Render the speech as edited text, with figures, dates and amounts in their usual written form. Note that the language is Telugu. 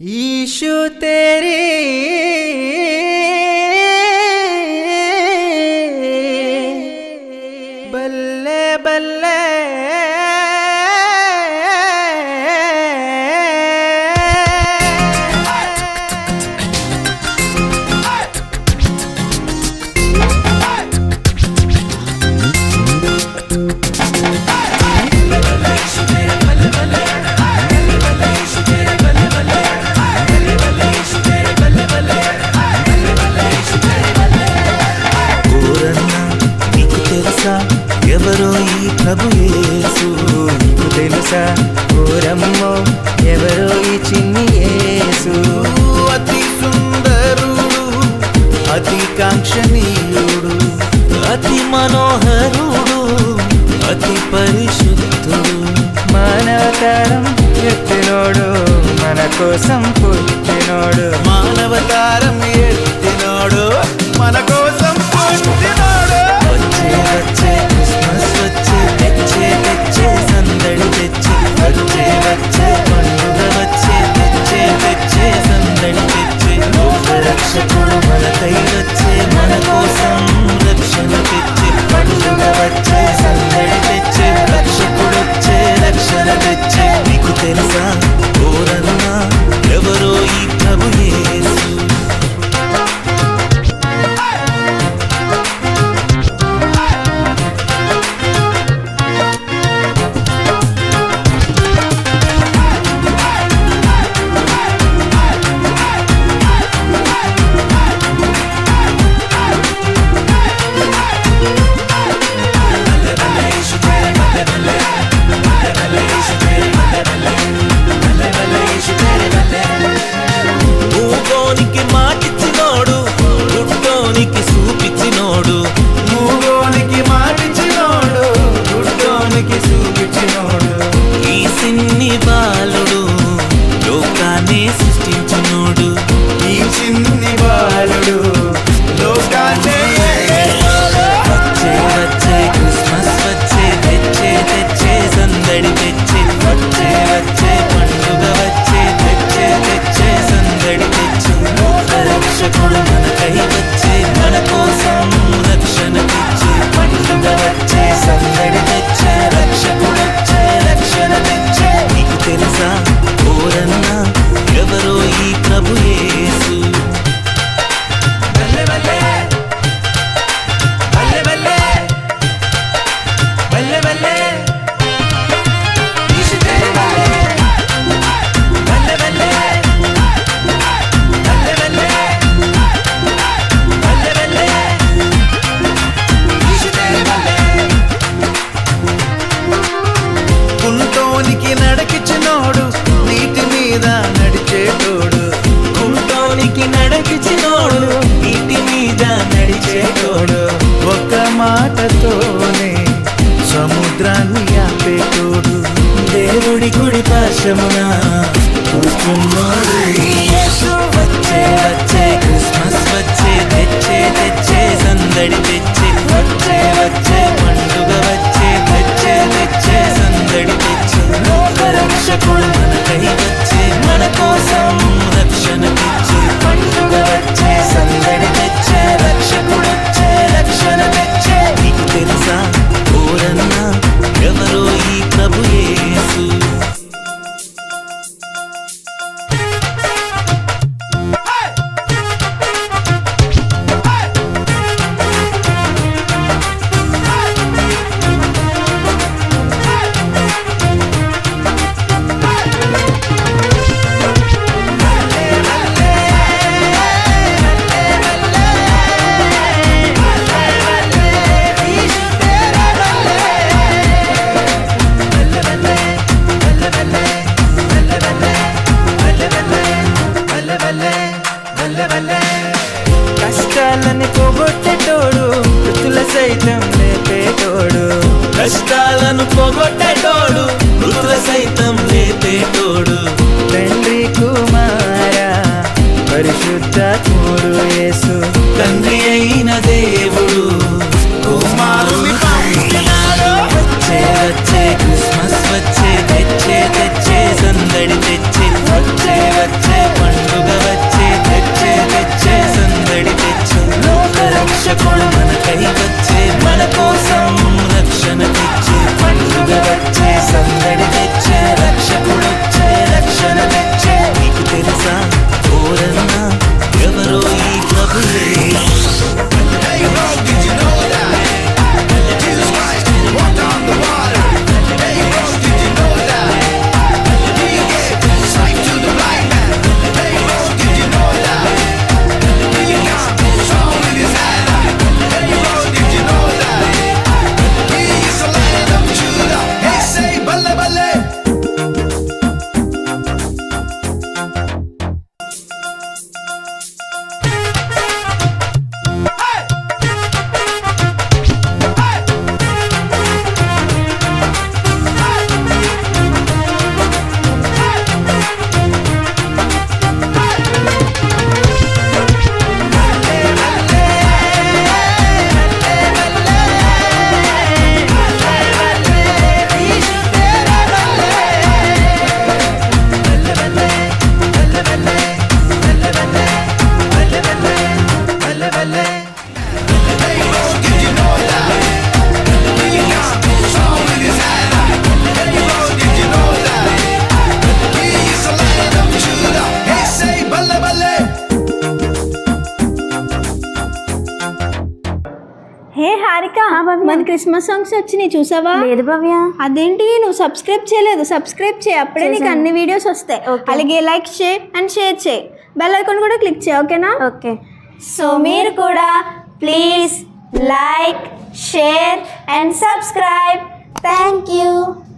ईशु तेरी बल्ले बल्ले ఎవరో ఈ ప్రభు యేసు నీకు తెలుసా ఓరమ్మో ఎవరో ఈ చిన్ని యేసు అతి సుందరుడు అతి కాంక్షణీయుడు అతి మనోహరుడు అతి పరిశుద్ధుడు మానవతారం ఎత్తినోడు మన కోసం పుట్టినోడు మానవతారం ఎత్తినోడు మన కోసం పుట్టినోడు వచ్చే వచ్చే క్రిస్మస్ వచ్చే తెచ్చే తెచ్చే సందడి తెచ్చి వచ్చే వచ్చే పండుగ వచ్చే తెచ్చే తెచ్చే సందడి తెచ్చే లోక రక్షకుడు మనకై వచ్చే మన కోసం రక్షణ తెచ్చే పండుగ వచ్చే సందడి తెచ్చే రక్షకుడు వచ్చే రక్షణ తెచ్చే నీకు తెలుసా ఓరన్నా ఎవరో ఈ ప్రభు యేసు మూగోనికి మాటిచ్చినోడు గుడ్డోనికి చూపించినోడు మూగోనికి మాటిచ్చినోడు గుడ్డోనికి చూపించినోడు ఈ సిన్ని బాలుడు లోకాన్ని సృష్టించినోడు ఈ చిన్ని బాలుడు లోకాన్నే వచ్చే వచ్చే క్రిస్మస్ వచ్చే తెచ్చే తెచ్చే సందడి తెచ్చే వచ్చే వచ్చే పండుగ వచ్చే తెచ్చే తెచ్చే సందడి తెచ్చే లోక రక్షకుడు మనకై వచ్చే మన కోసం రక్షణ తెచ్చే పండుగ వచ్చే సందడి తెచ్చే రక్షకుడు వచ్చే రక్షణ తెచ్చే నీకు తెలుసా ఓరన్నా ఎవరో ఈ ప్రభు యేసు బల్లె బల్లె బల్లె బల్లె బల్లె బల్లె ईशु तेरे बल्ले बल्ले बल्ले बल्ले बल्ले बल्ले बल्ले ईशु तेरे बल्ले కుంటోనికి నడకిచ్చినోడు నీటి మీద నడిచేటోడు కుంటోనికి నడకిచ్చినోడు నీటి మీద నడిచేటోడు ఒక్క మాటతోనే సముద్రాన్ని ఆపేటోడు దేవుడి కుడి పాశమున కూర్చున్నోడు యేసు వచ్చే వచ్చే క్రిస్మస్ వచ్చే తెచ్చే తెచ్చే సందడి తెచ్చే వచ్చే వచ్చే పండుగ వచ్చే తెచ్చే తెచ్చే సందడి తెచ్చే లోక రక్షకుడు మనకై వచ్చే మన కోసం రక్షణ తెచ్చే పండుగ వచ్చే సందడి తెచ్చే రక్షకుడు వచ్చే రక్షణ తెచ్చే నీకు తెలుసా ఓరన్నా ఎవరో ఈ ప్రభు యేసు క్రిస్మస్ సాంగ్స్ వచ్చినాయి చూసావా? లేదు భవ్య. అదేంటి నువ్వు సబ్స్క్రైబ్ చేయలేదు? సబ్స్క్రైబ్ చేయి, అప్పుడే నీకు అన్ని వీడియోస్ వస్తాయి. అలాగే లైక్ చేయి అండ్ షేర్ చేయి, బెల్ ఐకాన్ కూడా క్లిక్ చేయి, ఓకేనా? ఓకే. సో మీరు కూడా please like, share and subscribe. Thank you.